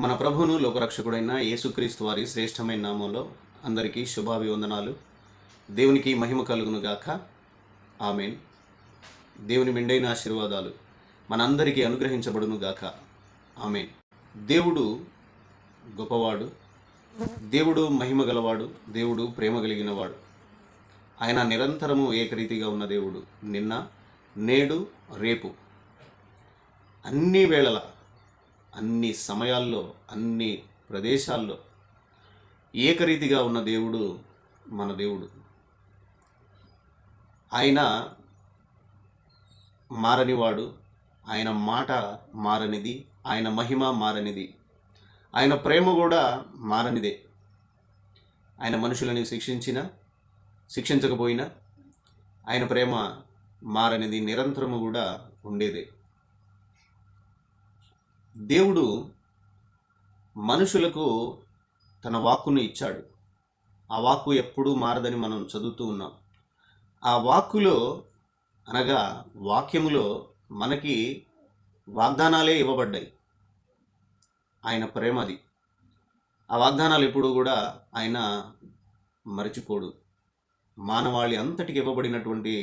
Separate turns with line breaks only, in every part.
మన ప్రభువును లోకరక్షకుడైన యేసుక్రీస్తు వారి శ్రేష్టమైన నామంలో అందరికీ శుభాభివందనాలు. దేవునికి మహిమ కలుగును గాక. ఆమేన్. దేవుని మెండైన ఆశీర్వాదాలు మనందరికీ అనుగ్రహించబడును గాక. ఆమేన్. దేవుడు గొప్పవాడు, దేవుడు మహిమ గలవాడు, దేవుడు ప్రేమ కలిగినవాడు. ఆయన నిరంతరము ఏకరీతిగా ఉన్న దేవుడు. నిన్న, నేడు, రేపు అన్ని వేళల, అన్ని సమయాల్లో, అన్ని ప్రదేశాల్లో ఏకరీతిగా ఉన్న దేవుడు మన దేవుడు. ఆయన మారనివాడు, ఆయన మాట మారనిది, ఆయన మహిమ మారనిది, ఆయన ప్రేమ కూడా మారనిదే. ఆయన మనుషులని శిక్షించకపోయినా ఆయన ప్రేమ మారనిది, నిరంతరము కూడా ఉండేదే. దేవుడు మనుషులకు తన వాక్కును ఇచ్చాడు. ఆ వాక్కు ఎప్పుడూ మారదని మనం చదువుతూ ఉన్నాం. ఆ వాక్కులో అనగా వాక్యములో మనకి వాగ్దానాలే ఇవ్వబడ్డాయి. ఆయన ప్రేమది. ఆ వాగ్దానాలు ఎప్పుడూ కూడా ఆయన మరచిపోడు. మానవాళి అంతటికి ఇవ్వబడినటువంటి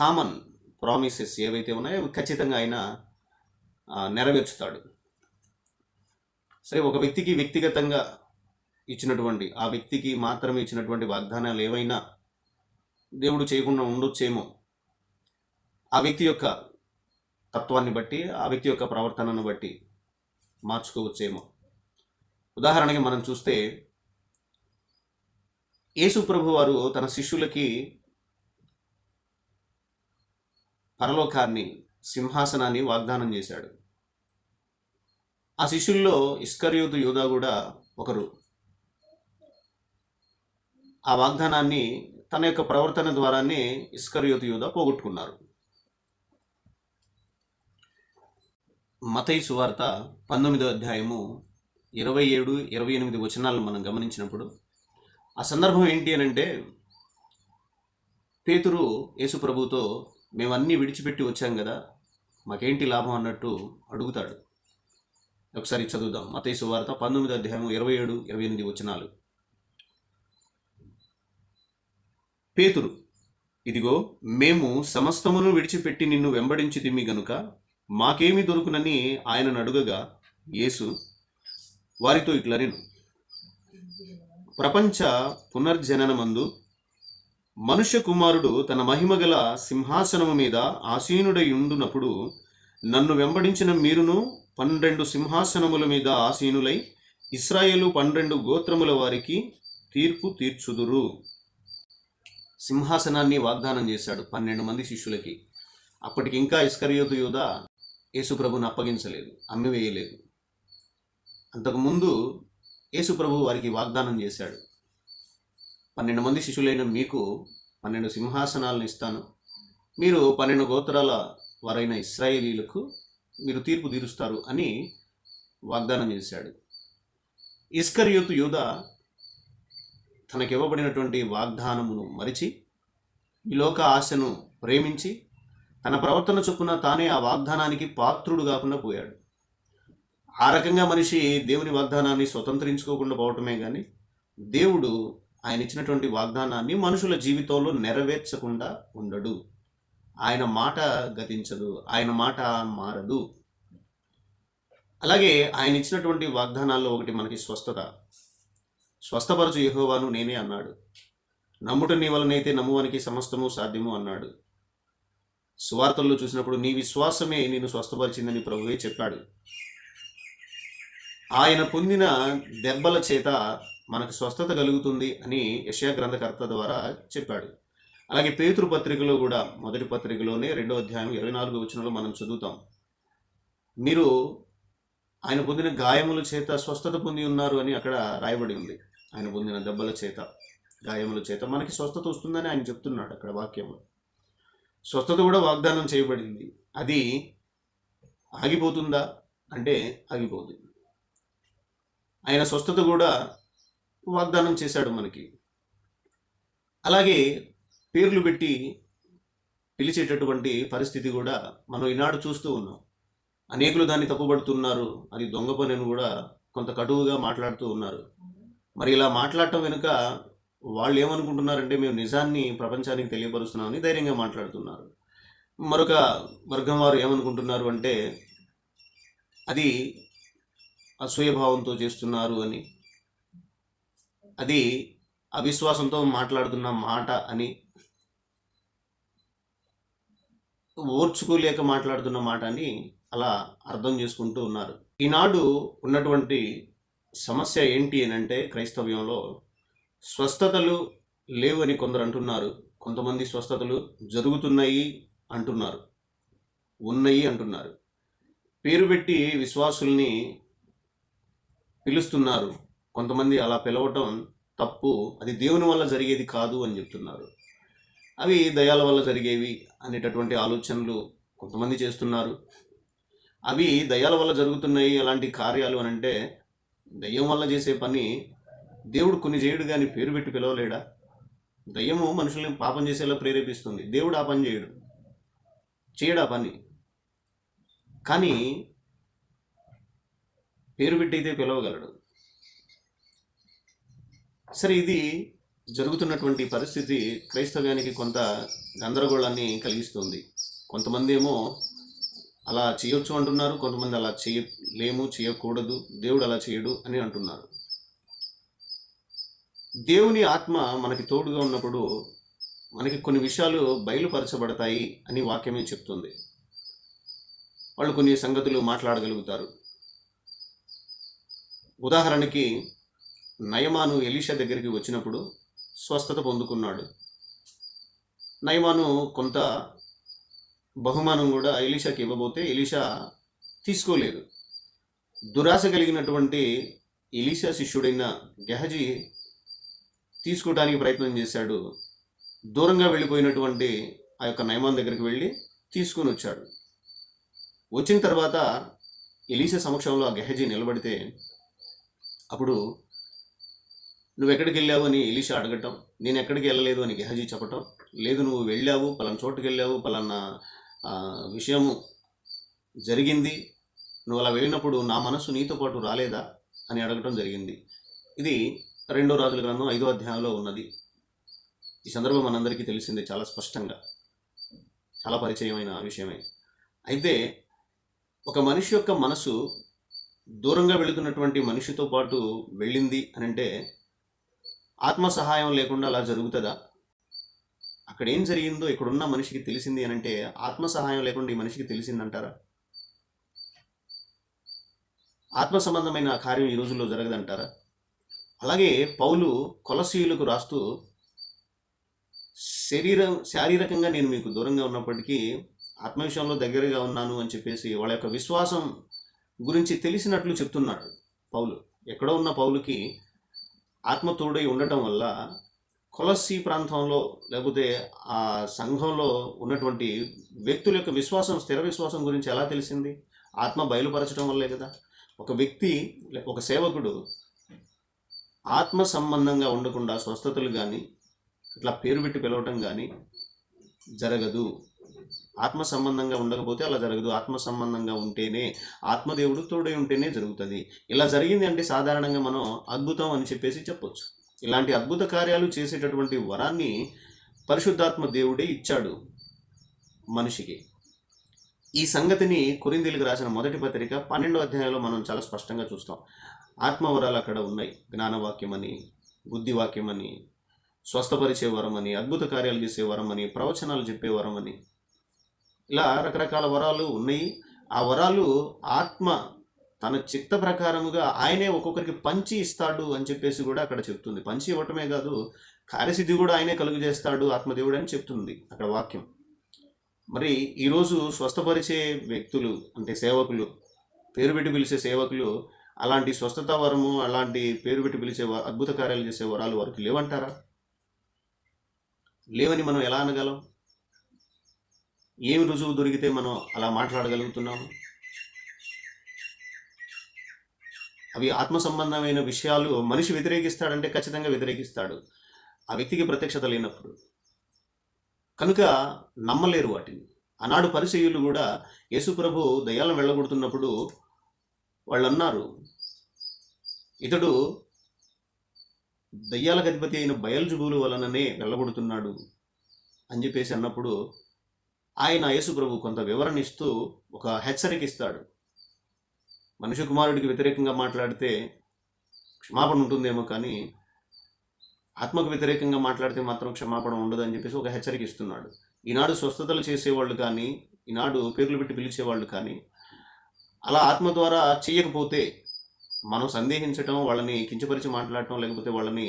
కామన్ ప్రామిసెస్ ఏవైతే ఉన్నాయో అవి ఖచ్చితంగా ఆయన నెరవేర్చుతాడు. సరే, ఒక వ్యక్తికి వ్యక్తిగతంగా ఇచ్చినటువంటి, ఆ వ్యక్తికి మాత్రమే ఇచ్చినటువంటి వాగ్దానాలు ఏవైనా దేవుడు చేయకుండా ఉండొచ్చేమో. ఆ వ్యక్తి యొక్క తత్వాన్ని బట్టి, ఆ వ్యక్తి యొక్క ప్రవర్తనను బట్టి మార్చుకోవచ్చేమో. ఉదాహరణకి మనం చూస్తే యేసు ప్రభు వారు తన శిష్యులకి పరలోకాన్ని, సింహాసనాన్ని వాగ్దానం చేశాడు. ఆ శిష్యుల్లో ఇస్కరియోతు యూదా కూడా ఒకరు. ఆ వాగ్దానాన్ని తన యొక్క ప్రవర్తన ద్వారానే ఇస్కరియోతు యూదా పోగొట్టుకున్నారు. మత్తయి సువార్త 19వ అధ్యాయము 27, 28 వచనాలను మనం గమనించినప్పుడు ఆ సందర్భం ఏంటి అని అంటే, పేతురు యేసు ప్రభుతో మేమన్నీ విడిచిపెట్టి వచ్చాం కదా, మాకేంటి లాభం అన్నట్టు అడుగుతాడు. ఒకసారి చదువుదాం. మత్తయి సువార్త 19వ అధ్యాయం 27, 28 వచనాలు. పేతురు, ఇదిగో మేము సమస్తమును విడిచిపెట్టి నిన్ను వెంబడించితిమి గనుక మాకేమి దొరుకునని ఆయనను అడుగగా, యేసు వారితో ఇట్లనెను, ప్రపంచ పునర్జననమందు మనుష్య కుమారుడు తన మహిమగల సింహాసనము మీద ఆసీనుడై ఉండునప్పుడు నన్ను వెంబడించిన మీరును 12 సింహాసనముల మీద ఆసీనులై ఇశ్రాయేలు 12 గోత్రముల వారికి తీర్పు తీర్చుదురు. సింహాసనాన్ని వాగ్దానం చేశాడు 12 మంది శిష్యులకి. అప్పటికి ఇంకా ఇస్కరియోతు యూదా యేసుప్రభుని అప్పగించలేదు, అమ్మివేయలేదు. అంతకుముందు యేసుప్రభు వారికి వాగ్దానం చేశాడు, 12 మంది శిష్యులైన మీకు 12 సింహాసనాలను ఇస్తాను, మీరు 12 గోత్రాల వారైన ఇశ్రాయేలీలకు మీరు తీర్పు తీరుస్తారు అని వాగ్దానం చేశాడు. ఇస్కరియోతు యూదా తనకివ్వబడినటువంటి వాగ్దానమును మరిచి, ఈ లోక ఆశను ప్రేమించి, తన ప్రవర్తన చొప్పున తానే ఆ వాగ్దానానికి పాత్రుడు కాకుండా పోయాడు. ఆ రకంగా మనిషి దేవుని వాగ్దానాన్ని స్వతంత్రించుకోకుండా పోవటమే కానీ దేవుడు ఆయన ఇచ్చినటువంటి వాగ్దానాన్ని మనుషుల జీవితంలో నెరవేర్చకుండా ఉండడు. ఆయన మాట గతించదు, ఆయన మాట మారదు. అలాగే ఆయన ఇచ్చినటువంటి వాగ్దానాల్లో ఒకటి మనకి స్వస్థపరచు యెహోవాను నేనే అన్నాడు. నమ్ముట నీ వలనైతే నమ్మువానికి సమస్తము సాధ్యము అన్నాడు. సువార్తల్లో చూసినప్పుడు నీ విశ్వాసమే నేను స్వస్థపరిచిందని ప్రభువే చెప్పాడు. ఆయన పొందిన దెబ్బల చేత మనకు స్వస్థత కలుగుతుంది అని యెషయా గ్రంథకర్త ద్వారా చెప్పాడు. అలాగే పేతురు పత్రికలో కూడా, మొదటి పత్రికలోనే 2వ అధ్యాయం 24 వచనంలో మనం చదువుతాం, మీరు ఆయన పొందిన గాయముల చేత స్వస్థత పొంది ఉన్నారు అని అక్కడ రాయబడి ఉంది. ఆయన పొందిన దెబ్బల చేత, గాయముల చేత మనకి స్వస్థత వస్తుందని ఆయన చెప్తున్నాడు అక్కడ వాక్యంలో. స్వస్థత కూడా వాగ్దానం చేయబడింది. అది ఆగిపోతుందా అంటే ఆగిపోతుంది. ఆయన స్వస్థత కూడా వాగ్దానం చేశాడు మనకి. అలాగే పేర్లు పెట్టి పిలిచేటటువంటి పరిస్థితి కూడా మనం ఈనాడు చూస్తూ ఉన్నాం. అనేకులు దాన్ని తప్పుపడుతున్నారు, అది దొంగ పని అని కూడా కొంత కటువుగా మాట్లాడుతూ ఉన్నారు. మరి ఇలా మాట్లాడటం వెనుక వాళ్ళు ఏమనుకుంటున్నారంటే మేము నిజాన్ని ప్రపంచానికి తెలియపరుస్తున్నామని ధైర్యంగా మాట్లాడుతున్నారు. మరొక వర్గం వారు ఏమనుకుంటున్నారు అంటే అది అసూయభావంతో చేస్తున్నారు అని, అది అవిశ్వాసంతో మాట్లాడుతున్న మాట అని, ఓర్చుకోలేక మాట్లాడుతున్న మాట అని అలా అర్థం చేసుకుంటూ ఉన్నారు. ఈనాడు ఉన్నటువంటి సమస్య ఏంటి అని అంటే క్రైస్తవ్యంలో స్వస్థతలు లేవు అని కొందరు అంటున్నారు. కొంతమంది స్వస్థతలు జరుగుతున్నాయి అంటున్నారు, ఉన్నాయి అంటున్నారు. పేరు పెట్టి విశ్వాసుల్ని పిలుస్తున్నారు. కొంతమంది అలా పిలవటం తప్పు, అది దేవుని వల్ల జరిగేది కాదు అని చెప్తున్నారు. అవి దయ్యాల వల్ల జరిగేవి అనేటటువంటి ఆలోచనలు కొంతమంది చేస్తున్నారు. అవి దయ్యాల వల్ల జరుగుతున్నాయి అలాంటి కార్యాలు అని అంటే దయ్యం వల్ల చేసే పని దేవుడు కొన్ని చేయడు కానీ పేరు పెట్టి పిలవలేడా? దయ్యము మనుషుల్ని పాపం చేసేలా ప్రేరేపిస్తుంది, దేవుడు ఆ పని చేయడు ఆ పని. కానీ పేరు పెట్టి అయితే పిలవగలడు. సరే, ఇది జరుగుతున్నటువంటి పరిస్థితి క్రైస్తవ్యానికి కొంత గందరగోళాన్ని కలిగిస్తుంది. కొంతమంది ఏమో అలా చేయొచ్చు అంటున్నారు, కొంతమంది అలా చేయలేము, చేయకూడదు, దేవుడు అలా చేయడు అని అంటున్నారు. దేవుని ఆత్మ మనకి తోడుగా ఉన్నప్పుడు మనకి కొన్ని విషయాలు బయలుపరచబడతాయి అని వాక్యమే చెప్తుంది. వాళ్ళు కొన్ని సంగతులు మాట్లాడగలుగుతారు. ఉదాహరణకి నయమాను ఎలీషా దగ్గరికి వచ్చినప్పుడు స్వస్థత పొందుకున్నాడు. నయమాను కొంత బహుమానం కూడా ఎలీషాకి ఇవ్వబోతే ఎలీషా తీసుకోలేదు. దురాశ కలిగినటువంటి ఎలీషా శిష్యుడైన గెహజీ తీసుకోవడానికి ప్రయత్నం చేశాడు. దూరంగా వెళ్ళిపోయినటువంటి ఆ యొక్క నయమాన్ దగ్గరికి వెళ్ళి తీసుకొని వచ్చాడు. వచ్చిన తర్వాత ఎలీషా సమక్షంలో ఆ గెహజీ నిలబడితే అప్పుడు నువ్వు ఎక్కడికి వెళ్ళావు అని ఎలీషా అడగటం, నేను ఎక్కడికి వెళ్ళలేదు అని గెహజీ చెప్పటం, లేదు నువ్వు వెళ్ళావు, పలానా చోటుకి వెళ్ళావు, పలానా విషయము జరిగింది, నువ్వు అలా వెళ్ళినప్పుడు నా మనసు నీతో పాటు రాలేదా అని అడగటం జరిగింది. ఇది 2 రాజుల గ్రంథం 5వ అధ్యాయంలో ఉన్నది. ఈ సందర్భం మనందరికీ తెలిసిందే, చాలా స్పష్టంగా, చాలా పరిచయమైన విషయమే. అయితే ఒక మనిషి యొక్క మనసు దూరంగా వెళుతున్నటువంటి మనిషితో పాటు వెళ్ళింది అని అంటే ఆత్మ సహాయం లేకుండా అలా జరుగుతుందా? అక్కడ ఏం జరిగిందో ఇక్కడున్న మనిషికి తెలిసింది అని అంటే ఆత్మ సహాయం లేకుండా ఈ మనిషికి తెలిసిందంటారా? ఆత్మ సంబంధమైన కార్యం ఈ రోజుల్లో జరగదంటారా? అలాగే పౌలు కొలసీయులకు రాస్తూ శారీరకంగా నేను మీకు దూరంగా ఉన్నప్పటికీ ఆత్మ విషయంలో దగ్గరగా ఉన్నాను అని చెప్పేసి వాళ్ళ యొక్క విశ్వాసం గురించి తెలిసినట్లు చెప్తున్నాడు పౌలు. ఎక్కడో ఉన్న పౌలుకి ఆత్మ తోడై ఉండటం వల్ల కొలస్సీ ప్రాంతంలో లేకపోతే ఆ సంఘంలో ఉన్నటువంటి వ్యక్తుల యొక్క విశ్వాసం, స్థిర విశ్వాసం గురించి ఎలా తెలిసింది? ఆత్మ బయలుపరచడం వల్లే కదా. ఒక వ్యక్తి, ఒక సేవకుడు ఆత్మ సంబంధంగా ఉండకుండా స్వస్థతలు కానీ ఇట్లా పేరు పెట్టి పిలవటం కానీ జరగదు. ఆత్మ సంబంధంగా ఉండకపోతే అలా జరగదు. ఆత్మ సంబంధంగా ఉంటేనే, ఆత్మదేవుడు తోడై ఉంటేనే జరుగుతుంది. ఇలా జరిగింది అంటే సాధారణంగా మనం అద్భుతం అని చెప్పేసి చెప్పొచ్చు. ఇలాంటి అద్భుత కార్యాలు చేసేటటువంటి వరాన్ని పరిశుద్ధాత్మ దేవుడే ఇచ్చాడు మనిషికి. ఈ సంగతిని కొరింథీయులకు రాసిన మొదటి పత్రిక 12వ అధ్యాయంలో మనం చాలా స్పష్టంగా చూస్తాం. ఆత్మవరాలు అక్కడ ఉన్నాయి. జ్ఞానవాక్యం అని, బుద్ధివాక్యం అని, స్వస్థపరిచే వరం అని, అద్భుత కార్యాలు చేసే వరం అని, ప్రవచనాలు చెప్పే వరం అని, ఇలా రకరకాల వరాలు ఉన్నాయి. ఆ వరాలు ఆత్మ తన చిత్త ప్రకారముగా ఆయనే ఒక్కొక్కరికి పంచి ఇస్తాడు అని చెప్పేసి కూడా అక్కడ చెప్తుంది. పంచి ఇవ్వటమే కాదు, కార్యసిద్ధి కూడా ఆయనే కలుగు చేస్తాడు ఆత్మదేవుడు అని చెప్తుంది అక్కడ వాక్యం. మరి ఈరోజు స్వస్థపరిచే వ్యక్తులు అంటే సేవకులు, పేరు పెట్టి పిలిచే సేవకులు అలాంటి స్వస్థత వరము, అలాంటి పేరు పెట్టి పిలిచే అద్భుత కార్యాలు చేసే వరాలు వారికి లేవంటారా? లేవని మనం ఎలా అనగలం? ఏమి రుజువు దొరికితే మనం అలా మాట్లాడగలుగుతున్నాము? అవి ఆత్మ సంబంధమైన విషయాలు మనిషి వ్యతిరేకిస్తాడంటే ఖచ్చితంగా వ్యతిరేకిస్తాడు, ఆ వ్యక్తికి ప్రత్యక్షత లేనప్పుడు. కనుక నమ్మలేరు వాటిని. ఆనాడు పరిసయ్యులు కూడా యేసుప్రభు దయ్యాలను వెళ్ళగొడుతున్నప్పుడు వాళ్ళు అన్నారు, ఇతడు దయ్యాలకు అధిపతి అయిన బయల్జుబూలు వలననే వెళ్ళగొడుతున్నాడు అని చెప్పేసి అన్నప్పుడు ఆయన యేసుప్రభు కొంత వివరణ ఇస్తూ ఒక హెచ్చరిక ఇస్తాడు. మనుష్య కుమారుడికి వ్యతిరేకంగా మాట్లాడితే క్షమాపణ ఉంటుందేమో, కానీ ఆత్మకు వ్యతిరేకంగా మాట్లాడితే మాత్రం క్షమాపణ ఉండదు అని చెప్పేసి ఒక హెచ్చరిక ఇస్తున్నాడు. ఈనాడు స్వస్థతలు చేసేవాళ్ళు కానీ, ఈనాడు పేర్లు పెట్టి పిలిచేవాళ్ళు కానీ అలా ఆత్మ ద్వారా చేయకపోతే మనం సందేహించటం, వాళ్ళని కించపరిచి మాట్లాడటం, లేకపోతే వాళ్ళని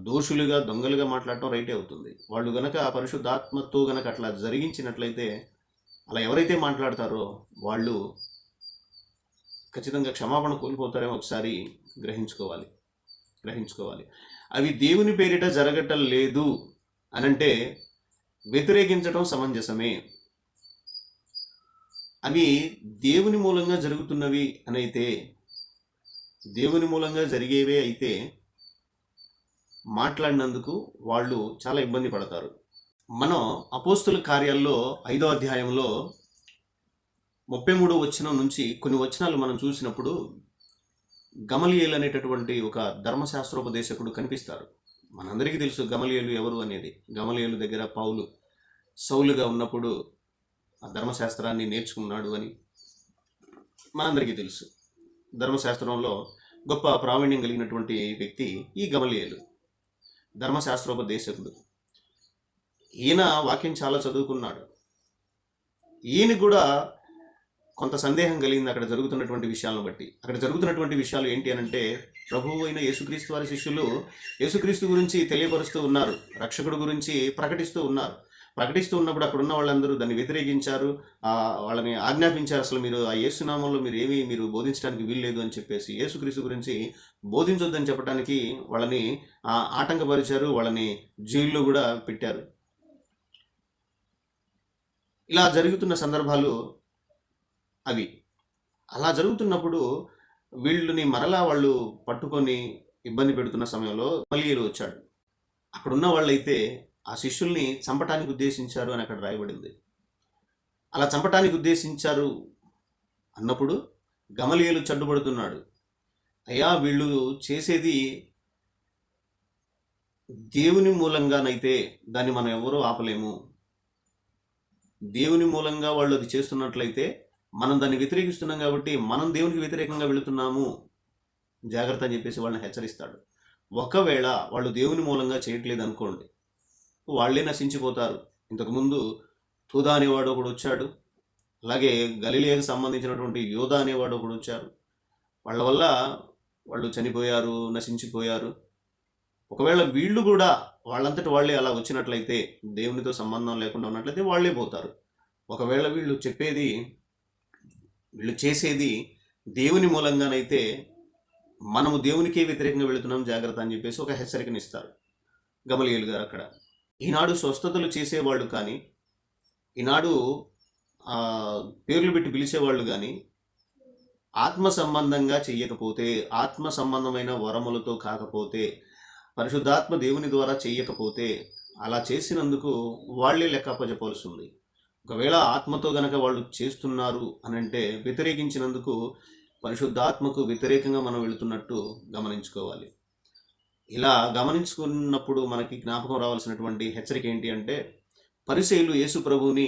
దోషులుగా దొంగలుగా మాట్లాడటం రైటే అవుతుంది. వాళ్ళు గనక పరిశుద్ధాత్మతో గనక అట్లా జరిగించినట్లయితే, అలా ఎవరైతే మాట్లాడతారో వాళ్ళు ఖచ్చితంగా క్షమాపణ కోల్పోతారేమో ఒకసారి గ్రహించుకోవాలి. అవి దేవుని పేరిట జరగటం లేదు అనంటే వ్యతిరేకించటం సమంజసమే. అవి దేవుని మూలంగా జరుగుతున్నవి అనైతే, దేవుని మూలంగా జరిగేవే అయితే మాట్లాడినందుకు వాళ్ళు చాలా ఇబ్బంది పడతారు. మనం అపోస్తుల కార్యాల్లో 5వ అధ్యాయంలో 33వ వచనం నుంచి కొన్ని వచనాలు మనం చూసినప్పుడు గమలీయేలు అనేటటువంటి ఒక ధర్మశాస్త్రోపదేశకుడు కనిపిస్తారు. మనందరికీ తెలుసు గమలీయేలు ఎవరు అనేది. గమలీయేలు దగ్గర పౌలు సౌలుగా ఉన్నప్పుడు ఆ ధర్మశాస్త్రాన్ని నేర్చుకున్నాడు అని మనందరికీ తెలుసు. ధర్మశాస్త్రంలో గొప్ప ప్రావీణ్యం కలిగినటువంటి వ్యక్తి ఈ గమలీయేలు, ధర్మశాస్త్రోపదేశకుడు. ఈయన వాక్యం చాలా చదువుకున్నాడు. ఈయన కూడా కొంత సందేహం కలిగింది అక్కడ జరుగుతున్నటువంటి విషయాలను బట్టి. అక్కడ జరుగుతున్నటువంటి విషయాలు ఏంటి అనంటే, ప్రభువు అయిన యేసుక్రీస్తు వారి శిష్యులు యేసుక్రీస్తు గురించి తెలియపరుస్తూ ఉన్నారు, రక్షకుడు గురించి ప్రకటిస్తూ ఉన్నప్పుడు అక్కడ ఉన్న వాళ్ళందరూ దాన్ని వ్యతిరేకించారు. వాళ్ళని ఆజ్ఞాపించారు, అసలు మీరు ఆ యేసునామంలో మీరు బోధించడానికి వీల్లేదు అని చెప్పేసి, యేసుక్రీస్తు గురించి బోధించొద్దని చెప్పడానికి వాళ్ళని ఆటంకపరిచారు, వాళ్ళని జైల్లో కూడా పెట్టారు. ఇలా జరుగుతున్న సందర్భాలు అవి. అలా జరుగుతున్నప్పుడు వీళ్ళని మరలా వాళ్ళు పట్టుకొని ఇబ్బంది పెడుతున్న సమయంలో గమలీయేలు వచ్చాడు. అక్కడున్న వాళ్ళైతే ఆ శిష్యుల్ని చంపటానికి ఉద్దేశించారు అని అక్కడ రాయబడింది. అలా చంపటానికి ఉద్దేశించారు అన్నప్పుడు గమలీయేలు చడ్డుపడుతున్నాడు. అయ్యా, వీళ్ళు చేసేది దేవుని మూలంగానైతే దాన్ని మనం ఎవరూ ఆపలేము. దేవుని మూలంగా వాళ్ళు అది చేస్తున్నట్లయితే మనం దాన్ని వ్యతిరేకిస్తున్నాం కాబట్టి మనం దేవునికి వ్యతిరేకంగా వెళుతున్నాము, జాగ్రత్త అని చెప్పేసి వాళ్ళని హెచ్చరిస్తాడు. ఒకవేళ వాళ్ళు దేవుని మూలంగా చేయట్లేదు అనుకోండి, వాళ్ళే నశించిపోతారు. ఇంతకుముందు తూదా అనేవాడు ఒకడు వచ్చాడు, అలాగే గలిలయకు సంబంధించినటువంటి యోధా అనేవాడు ఒకడు వచ్చారు. వాళ్ళ వల్ల వాళ్ళు చనిపోయారు, నశించిపోయారు. ఒకవేళ వీళ్ళు కూడా వాళ్ళంతటి వాళ్ళే అలా వచ్చినట్లయితే, దేవునితో సంబంధం లేకుండా ఉన్నట్లయితే వాళ్ళే పోతారు. ఒకవేళ వీళ్ళు చేసేది దేవుని మూలంగానైతే మనము దేవునికే వ్యతిరేకంగా వెళుతున్నాం, జాగ్రత్త అని చెప్పేసి ఒక హెచ్చరికనిస్తారు గమలీయేలు గారు అక్కడ. ఈనాడు స్వస్థతలు చేసేవాళ్ళు కానీ, ఈనాడు పేర్లు పెట్టి పిలిచేవాళ్ళు కానీ ఆత్మ సంబంధంగా చెయ్యకపోతే, ఆత్మ సంబంధమైన వరములతో కాకపోతే, పరిశుద్ధాత్మ దేవుని ద్వారా చెయ్యకపోతే, అలా చేసినందుకు వాళ్ళే లెక్క అప్పచెప్పాల్సింది. ఒకవేళ ఆత్మతో గనక వాళ్ళు చేస్తున్నారు అనంటే వ్యతిరేకించినందుకు పరిశుద్ధాత్మకు వ్యతిరేకంగా మనం వెళుతున్నట్టు గమనించుకోవాలి. ఇలా గమనించుకున్నప్పుడు మనకి జ్ఞాపకం రావాల్సినటువంటి హెచ్చరిక ఏంటి అంటే, పరిసయ్యులు యేసు ప్రభువుని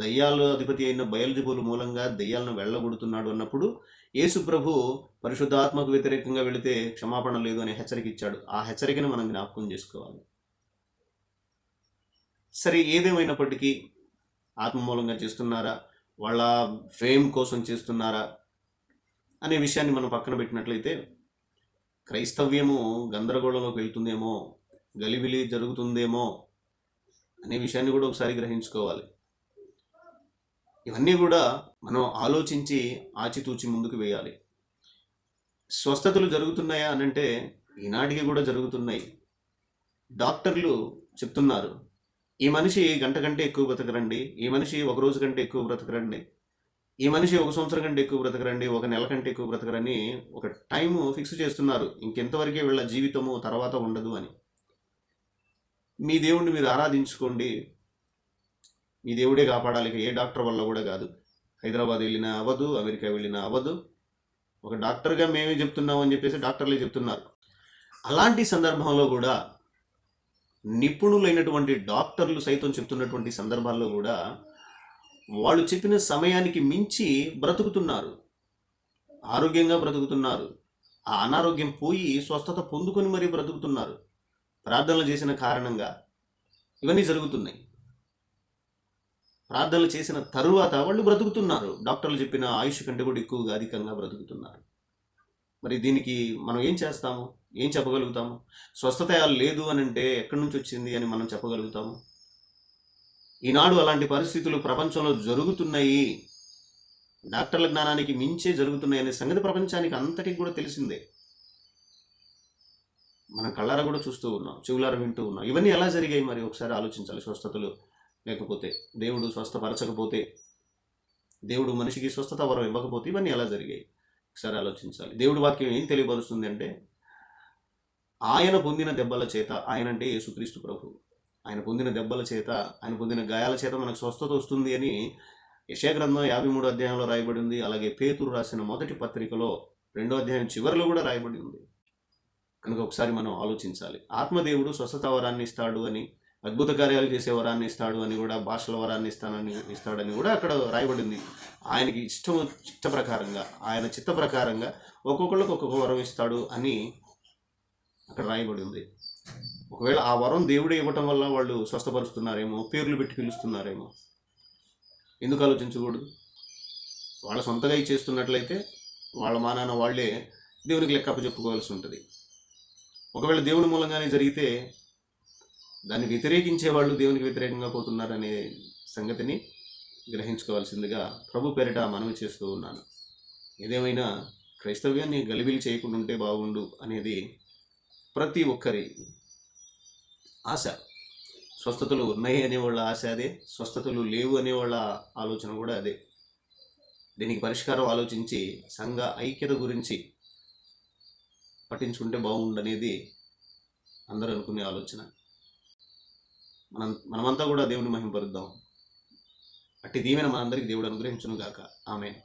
దయ్యాల అధిపతి అయిన బయల్జెబూలు మూలంగా దయ్యాలను వెళ్ళగొడుతున్నాడు అన్నప్పుడు యేసు ప్రభు పరిశుద్ధాత్మకు వ్యతిరేకంగా వెళితే క్షమాపణ లేదు అనే హెచ్చరిక ఇచ్చాడు. ఆ హెచ్చరికను మనం జ్ఞాపకం చేసుకోవాలి. సరే, ఏదేమైనప్పటికీ ఆత్మ మూలంగా చేస్తున్నారా, వాళ్ళ ఫేమ్ కోసం చేస్తున్నారా అనే విషయాన్ని మనం పక్కన పెట్టినట్లయితే, క్రైస్తవ్యము గందరగోళంలోకి వెళ్తుందేమో, గలిబిలి జరుగుతుందేమో అనే విషయాన్ని కూడా ఒకసారి గ్రహించుకోవాలి. ఇవన్నీ కూడా మనం ఆలోచించి ఆచితూచి ముందుకు వేయాలి. స్వస్థతలు జరుగుతున్నాయా అనంటే ఈనాటికి కూడా జరుగుతున్నాయి. డాక్టర్లు చెప్తున్నారు, ఈ మనిషి గంట కంటే ఎక్కువ బ్రతకరండి, ఈ మనిషి ఒక రోజు కంటే ఎక్కువ బ్రతకరండి, ఈ మనిషి 1 సంవత్సరం కంటే ఎక్కువ బ్రతకరండి, 1 నెల కంటే ఎక్కువ బ్రతకరని ఒక టైము ఫిక్స్ చేస్తున్నారు. ఇంకెంతవరకే వీళ్ళ జీవితము తర్వాత ఉండదు అని. మీ దేవుణ్ణి మీరు ఆరాధించుకోండి, మీ దేవుడే కాపాడాలి, ఇక ఏ డాక్టర్ వల్ల కూడా కాదు. హైదరాబాద్ వెళ్ళినా అవ్వదు, అమెరికా వెళ్ళినా అవ్వదు. ఒక డాక్టర్గా మేమే చెప్తున్నాం అని చెప్పేసి డాక్టర్లే చెప్తున్నారు. అలాంటి సందర్భంలో కూడా నిపుణులైనటువంటి డాక్టర్లు సైతం చెప్తున్నటువంటి సందర్భాల్లో కూడా వాళ్ళు చెప్పిన సమయానికి మించి బ్రతుకుతున్నారు, ఆరోగ్యంగా బ్రతుకుతున్నారు. ఆ అనారోగ్యం పోయి స్వస్థత పొందుకొని మరీ బ్రతుకుతున్నారు. ప్రార్థనలు చేసిన కారణంగా ఇవన్నీ జరుగుతున్నాయి. ప్రార్థనలు చేసిన తరువాత వాళ్ళు బ్రతుకుతున్నారు. డాక్టర్లు చెప్పిన ఆయుష్ కంటే కూడా ఎక్కువగా అధికంగా బ్రతుకుతున్నారు. మరి దీనికి మనం ఏం చేస్తాము, ఏం చెప్పగలుగుతాము? స్వస్థత లేదు అని అంటే ఎక్కడి నుంచి వచ్చింది అని మనం చెప్పగలుగుతాము? ఈనాడు అలాంటి పరిస్థితులు ప్రపంచంలో జరుగుతున్నాయి, డాక్టర్ల జ్ఞానానికి మించే జరుగుతున్నాయి అనే సంగతి ప్రపంచానికి అంతటికి కూడా తెలిసిందే. మనం కళ్ళారా కూడా చూస్తూ ఉన్నాం, చెవులారా వింటూ ఉన్నాం. ఇవన్నీ ఎలా జరిగాయి మరి ఒకసారి ఆలోచించాలి. స్వస్థతలు లేకపోతే, దేవుడు స్వస్థపరచకపోతే, దేవుడు మనిషికి స్వస్థత వరం ఇవ్వకపోతే ఇవన్నీ ఎలా జరిగాయి ఒకసారి ఆలోచించాలి. దేవుడి వాక్యం ఏం తెలియపరుస్తుంది అంటే, ఆయన పొందిన దెబ్బల చేత, ఆయన అంటే యేసుక్రీస్తు ప్రభు, ఆయన పొందిన దెబ్బల చేత, ఆయన పొందిన గాయాల చేత మనకు స్వస్థత వస్తుంది అని యెషయా గ్రంథం 53వ అధ్యాయంలో రాయబడి ఉంది. అలాగే పేతురు రాసిన మొదటి పత్రికలో 2వ అధ్యాయం చివరిలో కూడా రాయబడి ఉంది. కనుక ఒకసారి మనం ఆలోచించాలి. ఆత్మదేవుడు స్వస్థత వరాన్ని ఇస్తాడు అని, అద్భుత కార్యాలు చేసే వరాన్ని ఇస్తాడు అని కూడా, భాషల వరాన్ని ఇస్తాడని కూడా అక్కడ రాయబడింది. ఆయనకి ఇష్ట ప్రకారంగా, ఆయన చిత్త ప్రకారంగా ఒక్కొక్కళ్ళకి ఒక్కొక్క వరం ఇస్తాడు అని అక్కడ రాయబడి ఉంది. ఒకవేళ ఆ వరం దేవుడే ఇవ్వటం వల్ల వాళ్ళు స్వస్థపరుస్తున్నారేమో, పేర్లు పెట్టి పిలుస్తున్నారేమో. ఎందుకు ఆలోచించకూడదు? వాళ్ళ సొంతగా చేస్తున్నట్లయితే వాళ్ళ మానాన వాళ్ళే దేవునికి లెక్క అప్పచెప్పుకోవాల్సి ఉంటుంది. ఒకవేళ దేవుని మూలంగానే జరిగితే దాన్ని వ్యతిరేకించే వాళ్ళు దేవునికి వ్యతిరేకంగా పోతున్నారనే సంగతిని గ్రహించుకోవాల్సిందిగా ప్రభు పేరిట మనవి చేస్తూ ఉన్నాను. ఏదేమైనా క్రైస్తవ్యాన్ని గలిబిలి చేయకుండా ఉంటే బాగుండు అనేది ప్రతి ఒక్కరి ఆశ. స్వస్థతలు ఉన్నాయి అనేవాళ్ళ ఆశ అదే, స్వస్థతలు లేవు అనేవాళ్ళ ఆలోచన కూడా అదే. దీనికి పరిష్కారం ఆలోచించి సంఘ ఐక్యత గురించి పట్టించుకుంటే బాగుండనేది అందరూ అనుకునే ఆలోచన. మనమంతా కూడా దేవుని మహింపరుద్దాం. అట్టి దీవెన మనందరికీ దేవుడు అనుగ్రహించును గాక. ఆమేన్.